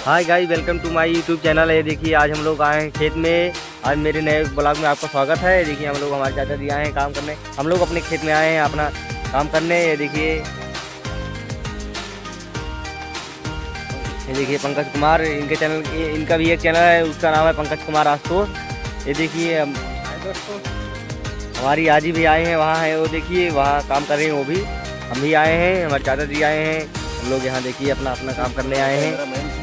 Hi guys, welcome to my YouTube channel. है देखिए, आज हम लोग आए हैं खेत में। आज मेरे नए ब्लॉग में आपका स्वागत है। देखिए, हम लोग हमारे चाचा जी आए हैं काम करने। हम लोग अपने खेत में आए हैं अपना काम करने। ये देखिए पंकज कुमार, इनके चैनल, इनका भी एक चैनल है, उसका नाम है पंकज कुमार आशुतोष। ये देखिए दोस्तों, हमारी आजी भी आए हैं, वहाँ है वो, देखिए वहाँ काम कर रहे हैं वो भी। हम भी आए हैं, हमारे चाचा जी आए हैं। हम लोग यहाँ देखिए अपना अपना काम करने आए हैं।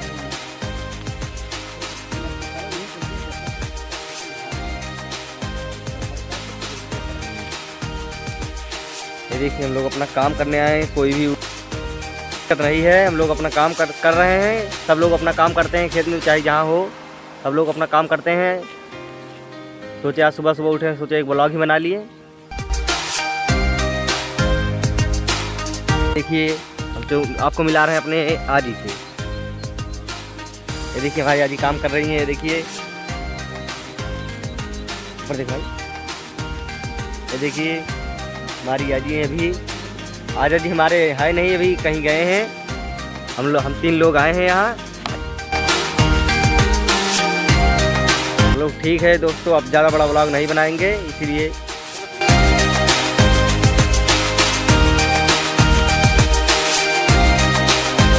ये देखिए, हम लोग अपना काम करने आए हैं। कोई भी दिक्कत नहीं है, हम लोग अपना काम कर रहे हैं। सब लोग अपना काम करते हैं खेत में, चाहे जहाँ हो, सब लोग अपना काम करते हैं। सोचे आज सुबह सुबह उठे, सोचे एक ब्लॉग ही बना लिए। देखिए, हम तो आपको मिला रहे हैं अपने आजी से। ये देखिए हमारी आजी काम कर रही हैं। ये देखिए ऊपर देख भाई, ये देखिए हमारी आजी है। अभी आजा जी हमारे है नहीं, अभी कहीं गए हैं। हम 3 लोग आए हैं यहाँ। हम लोग ठीक है दोस्तों, अब ज़्यादा बड़ा ब्लॉग नहीं बनाएंगे, इसीलिए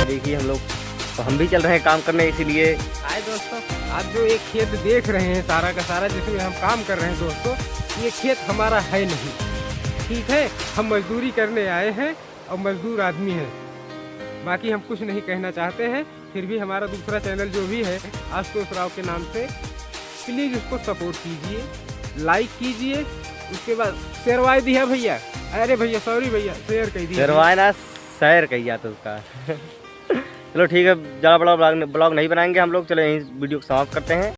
देखिए हम भी चल रहे हैं काम करने, इसीलिए। आए दोस्तों, आप जो एक खेत देख रहे हैं सारा का सारा जिसमें हम काम कर रहे हैं दोस्तों, ये खेत हमारा है नहीं, ठीक है। हम मजदूरी करने आए हैं और मजदूर आदमी हैं। बाकी हम कुछ नहीं कहना चाहते हैं। फिर भी हमारा दूसरा चैनल जो भी है आशुतोष राव के नाम से, प्लीज़ उसको सपोर्ट कीजिए, लाइक कीजिए। उसके बाद शेरवाई दिया भैया, अरे भैया सॉरी भैया, शेयर कर दिया, शेरवाई ना शेयर कहिए तो उसका। चलो ठीक है, ज़्यादा बड़ा ब्लॉग नहीं बनाएंगे हम लोग। चलो यहीं वीडियो को समाप्त करते हैं।